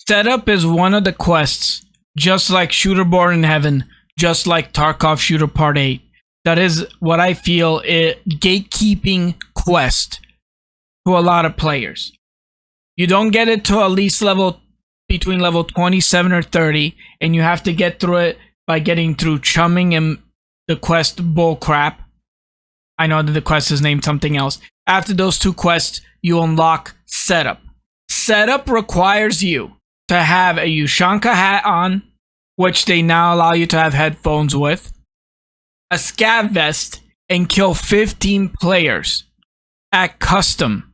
Setup is one of the quests, just like Shooter Born in Heaven, just like Tarkov Shooter Part 8. That is what I feel a gatekeeping quest to a lot of players. You don't get it to at least between level 27 or 30, and you have to get through it by getting through chumming and the quest bullcrap. I know that the quest is named something else. After those two quests, you unlock Setup. Setup requires you to have a Ushanka hat on, which they now allow you to have headphones with, a scav vest, and kill 15 players at custom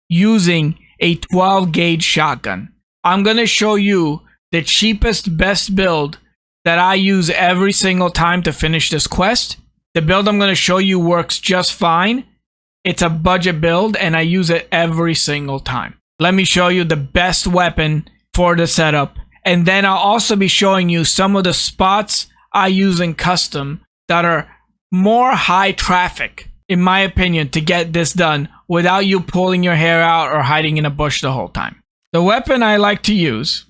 using a 12 gauge shotgun. I'm going to show you the cheapest, best build that I use every single time to finish this quest. The build I'm going to show you works just fine. It's a budget build and I use it every single time. Let me show you the best weapon for the setup. And then I'll also be showing you some of the spots I use in custom that are more high traffic, in my opinion, to get this done without you pulling your hair out or hiding in a bush the whole time. The weapon I like to use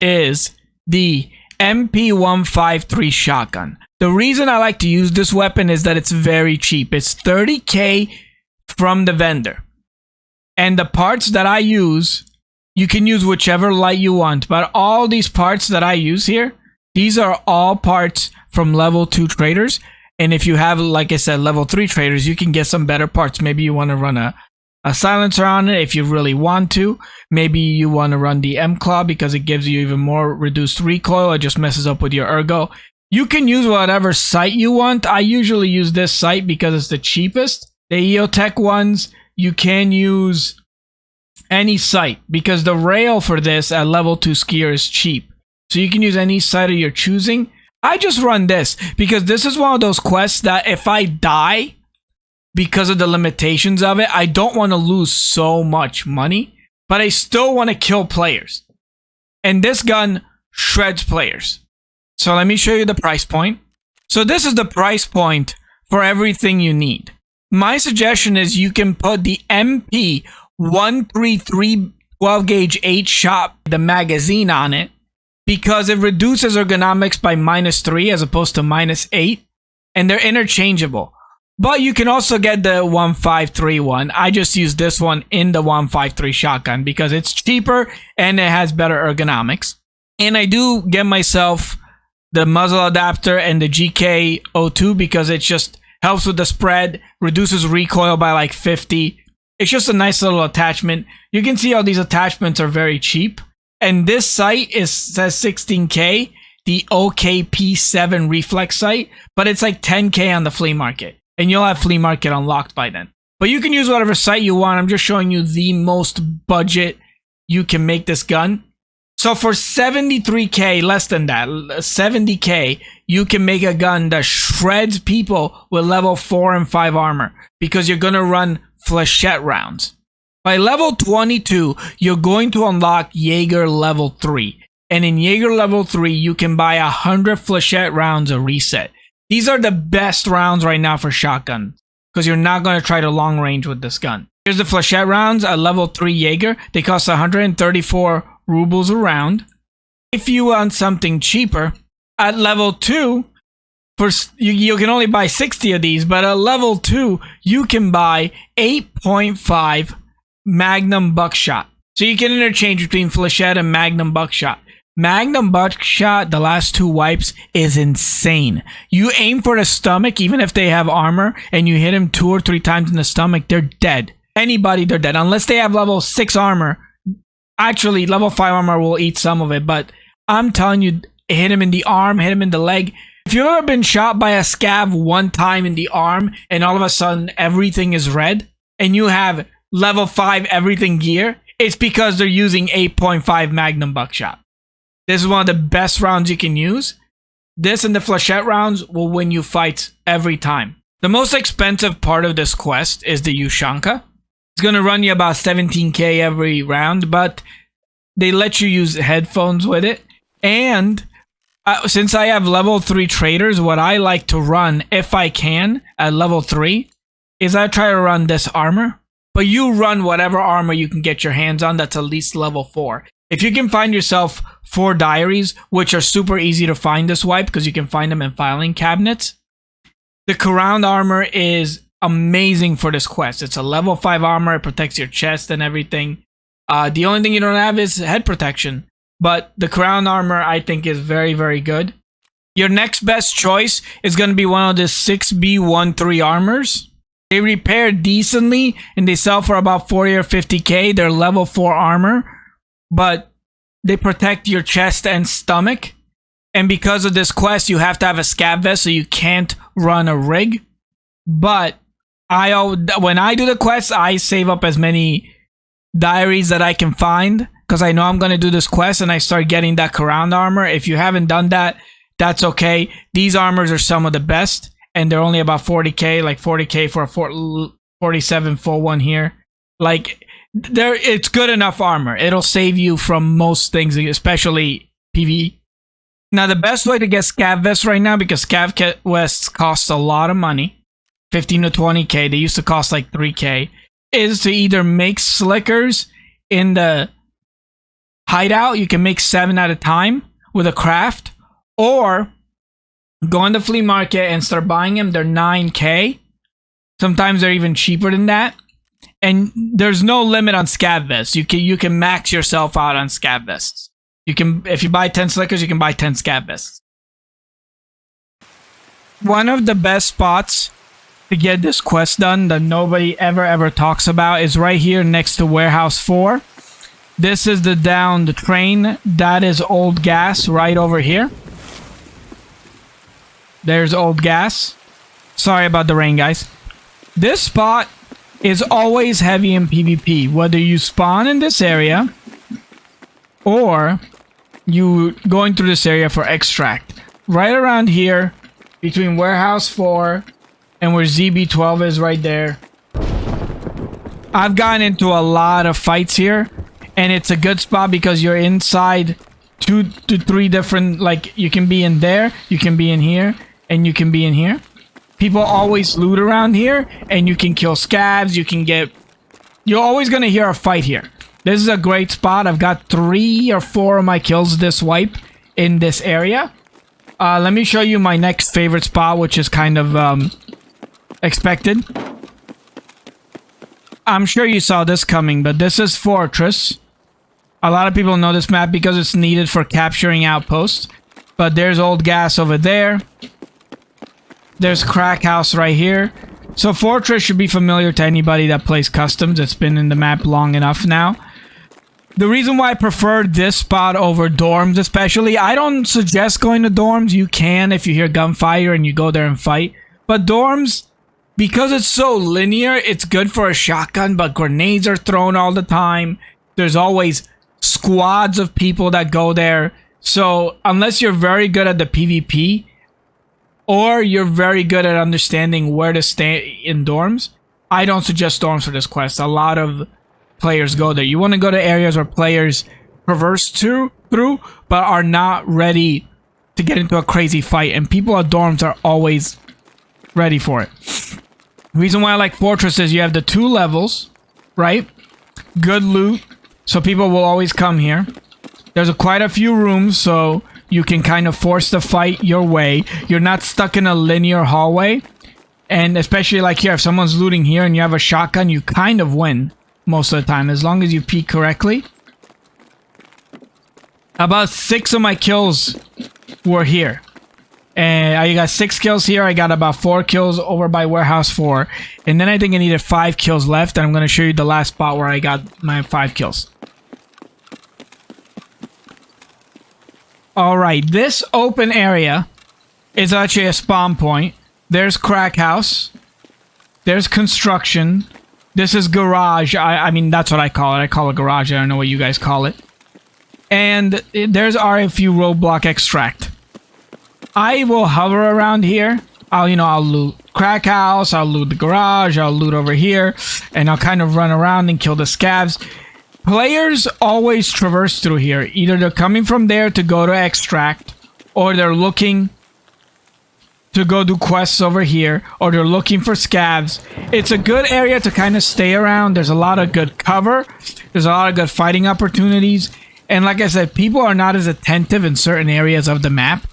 is the MP153 shotgun. The reason I like to use this weapon is that it's very cheap. It's 30k from the vendor. And the parts that I use, you can use whichever light you want. But all these parts that I use here, these are all parts from level 2 traders. And if you have, like I said, level 3 traders, you can get some better parts. Maybe you want to run a silencer on it if you really want to. Maybe you want to run the M-Claw because it gives you even more reduced recoil. It just messes up with your ergo. You can use whatever sight you want. I usually use this sight because it's the cheapest. The EOTech ones, you can use any sight because the rail for this at level 2 skier is cheap. So you can use any sight of your choosing. I just run this because this is one of those quests that if I die because of the limitations of it, I don't want to lose so much money, but I still want to kill players. And this gun shreds players. So let me show you the price point. So this is the price point for everything you need. My suggestion is you can put the MP133 12 gauge 8 shot, the magazine on it, because it reduces ergonomics by -3 as opposed to -8, and they're interchangeable. But you can also get the 153 one. I just use this one in the 153 shotgun because it's cheaper and it has better ergonomics. And I do get myself the muzzle adapter and the GK02 because it just helps with the spread, reduces recoil by like 50. It's just a nice little attachment. You can see how these attachments are very cheap. And this sight says 16k, the OKP7 reflex sight, but it's like 10k on the flea market. And you'll have flea market unlocked by then. But you can use whatever sight you want. I'm just showing you the most budget you can make this gun. So for 73k, less than that, 70k, you can make a gun that shreds people with level 4 and 5 armor because you're going to run flechette rounds. By level 22, you're going to unlock Jaeger level 3. And in Jaeger level 3, you can buy 100 flechette rounds a reset. These are the best rounds right now for shotgun because you're not going to try to long range with this gun. Here's the flechette rounds at level 3 Jaeger. They cost 134 rubles a round. If you want something cheaper, at level 2, you can only buy 60 of these, but at level 2, you can buy 8.5 Magnum buckshot. So you can interchange between flechette and Magnum buckshot. Magnum buckshot, the last 2 wipes, is insane. You aim for the stomach, even if they have armor, and you hit them 2 or 3 times in the stomach, they're dead. Anybody, they're dead. Unless they have level 6 armor. Actually, level 5 armor will eat some of it, but I'm telling you, hit him in the arm, hit him in the leg. If you've ever been shot by a scav one time in the arm, and all of a sudden everything is red, and you have level 5 everything gear, it's because they're using 8.5 Magnum buckshot. This is one of the best rounds you can use. This and the flechette rounds will win you fights every time. The most expensive part of this quest is the Ushanka. It's going to run you about 17k every round, but they let you use headphones with it. And since I have level 3 traders, what I like to run, if I can, at level 3, is I try to run this armor. But you run whatever armor you can get your hands on that's at least level 4. If you can find yourself 4 diaries, which are super easy to find this wipe because you can find them in filing cabinets, the crowned armor is amazing for this quest. It's a level 5 armor. It protects your chest and everything. The only thing you don't have is head protection. But the crowned armor, I think, is very, very good. Your next best choice is going to be one of the 6B13 armors. They repair decently and they sell for about 40 or 50k. They're level 4 armor, but they protect your chest and stomach. And because of this quest, you have to have a scav vest, so you can't run a rig. But when I do the quest, I save up as many diaries that I can find because I know I'm going to do this quest and I start getting that crowned armor. If you haven't done that, that's okay. These armors are some of the best and they're only about 40k, like 40k for a 47 full one here. Like, it's good enough armor. It'll save you from most things, especially PvE. Now, the best way to get scav vests right now, because scav vests cost a lot of money, 15 to 20k, they used to cost like 3k, is to either make slickers in the hideout. You can make 7 at a time with a craft, or go on the flea market and start buying them. They're 9k. Sometimes they're even cheaper than that. And there's no limit on scav vests. You can max yourself out on scav vests. You can, if you buy 10 slickers, you can buy 10 scav vests. One of the best spots to get this quest done that nobody ever talks about is right here next to warehouse 4. This is the train. That is old gas right over here. There's old gas. Sorry about the rain, guys. This spot is always heavy in PvP, whether you spawn in this area or you going through this area for extract. Right around here, between warehouse 4 and where ZB12 is right there. I've gotten into a lot of fights here, and it's a good spot because you're inside 2 to 3 different, like, you can be in there, you can be in here, and you can be in here. People always loot around here, and you can kill scavs, you're always going to hear a fight here. This is a great spot. I've got 3 or 4 of my kills this wipe in this area. Let me show you my next favorite spot, which is kind of expected. I'm sure you saw this coming, but this is Fortress. A lot of people know this map because it's needed for capturing outposts. But there's old gas over there. There's Crack House right here. So Fortress should be familiar to anybody that plays customs. It's been in the map long enough now. The reason why I prefer this spot over dorms especially, I don't suggest going to dorms. You can if you hear gunfire and you go there and fight. But dorms, because it's so linear, it's good for a shotgun, but grenades are thrown all the time. There's always squads of people that go there. So unless you're very good at the PvP, or you're very good at understanding where to stay in dorms, I don't suggest dorms for this quest. A lot of players go there. You want to go to areas where players traverse through, but are not ready to get into a crazy fight. And people at dorms are always ready for it. The reason why I like Fortress is you have the 2 levels, right? Good loot, so people will always come here. There's quite a few rooms, so you can kind of force the fight your way. You're not stuck in a linear hallway. And especially like here, if someone's looting here and you have a shotgun, you kind of win most of the time, as long as you peek correctly. About 6 of my kills were here. And I got 6 kills here. I got about 4 kills over by warehouse 4. And then I think I needed 5 kills left. And I'm going to show you the last spot where I got my 5 kills. Alright, this open area is actually a spawn point. There's Crack House. There's construction. This is garage. I mean, that's what I call it. I call it garage. I don't know what you guys call it. And there's RFU roadblock extract. I will hover around here. I'll loot Crack House. I'll loot the garage. I'll loot over here. And I'll kind of run around and kill the scavs. Players always traverse through here. Either they're coming from there to go to extract, or they're looking to go do quests over here, or they're looking for scavs. It's a good area to kind of stay around. There's a lot of good cover. There's a lot of good fighting opportunities. And like I said, people are not as attentive in certain areas of the map.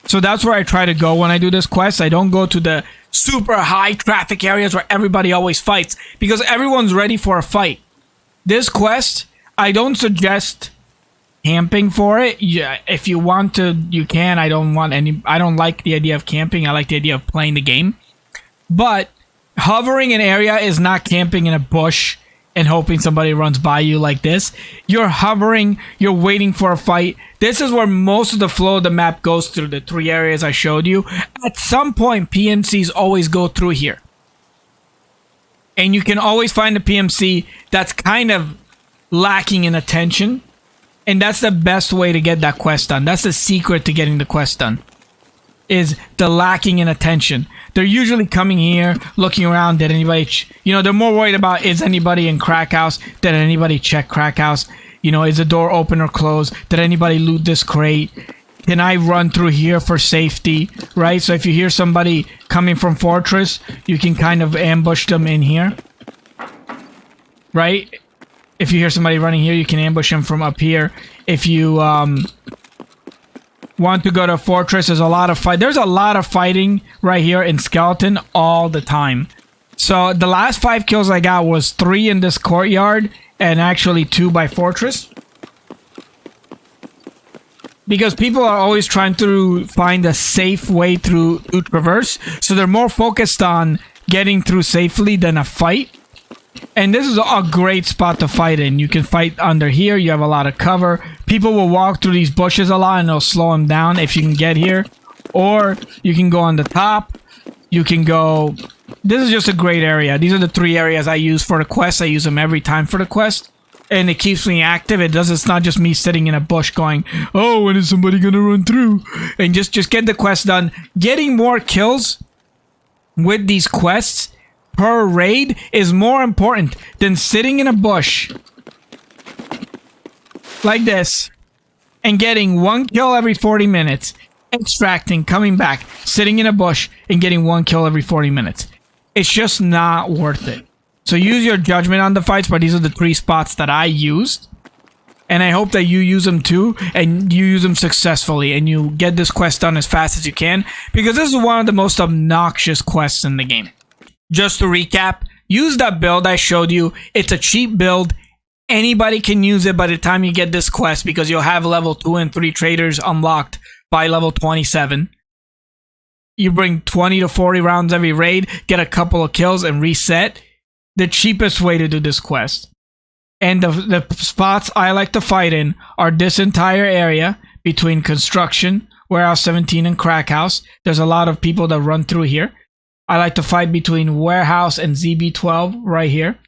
So that's where I try to go when I do this quest. I don't go to the super high traffic areas where everybody always fights, because everyone's ready for a fight. This quest, I don't suggest camping for it. Yeah, if you want to, you can. I don't like the idea of camping. I like the idea of playing the game. But hovering an area is not camping in a bush and hoping somebody runs by you like this. You're hovering, you're waiting for a fight. This is where most of the flow of the map goes through, the 3 areas I showed you. At some point, PMCs always go through here. And you can always find a PMC that's kind of lacking in attention. And that's the best way to get that quest done. That's the secret to getting the quest done, is the lacking in attention. They're usually coming here, looking around. Did anybody, they're more worried about, is anybody in crack house? Did anybody check crack house? Is the door open or closed? Did anybody loot this crate? Can I run through here for safety? Right? So if you hear somebody coming from Fortress, you can kind of ambush them in here. Right? If you hear somebody running here, you can ambush them from up here. If you want to go to Fortress, there's a lot of fighting right here in Skeleton all the time. So the last 5 kills I got was 3 in this courtyard and actually 2 by Fortress. Because people are always trying to find a safe way through to traverse. So they're more focused on getting through safely than a fight. And this is a great spot to fight in. You can fight under here. You have a lot of cover. People will walk through these bushes a lot and it'll slow them down if you can get here. Or you can go on the top. You can go... This is just a great area. These are the 3 areas I use for the quest. I use them every time for the quest. And it keeps me active. It's not just me sitting in a bush going, oh, when is somebody going to run through? And just get the quest done. Getting more kills with these quests per raid is more important than sitting in a bush like this and getting 1 kill every 40 minutes, extracting, coming back, sitting in a bush and getting 1 kill every 40 minutes. It's just not worth it. So use your judgment on the fights, but these are the 3 spots that I used. And I hope that you use them too, and you use them successfully, and you get this quest done as fast as you can, because this is one of the most obnoxious quests in the game. Just to recap, use that build I showed you. It's a cheap build. Anybody can use it by the time you get this quest, because you'll have level 2 and 3 traders unlocked by level 27. You bring 20 to 40 rounds every raid, get a couple of kills, and reset. The cheapest way to do this quest. And the spots I like to fight in are this entire area between Construction, Warehouse 17, and Crack House. There's a lot of people that run through here. I like to fight between Warehouse and ZB12 right here.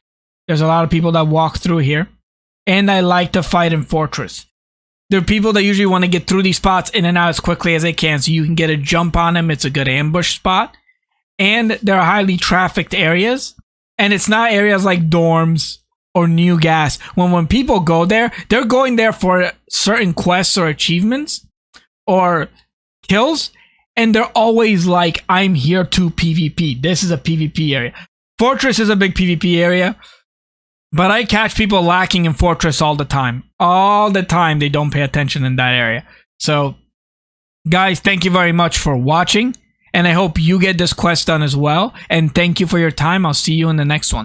There's a lot of people that walk through here. And I like to fight in Fortress. There are people that usually want to get through these spots in and out as quickly as they can, so you can get a jump on them. It's a good ambush spot. And they're highly trafficked areas. And it's not areas like dorms or new gas. When people go there, they're going there for certain quests or achievements or kills. And they're always like, I'm here to PvP. This is a PvP area. Fortress is a big PvP area. But I catch people lacking in Fortress all the time. All the time they don't pay attention in that area. So, guys, thank you very much for watching. And I hope you get this quest done as well. And thank you for your time. I'll see you in the next one.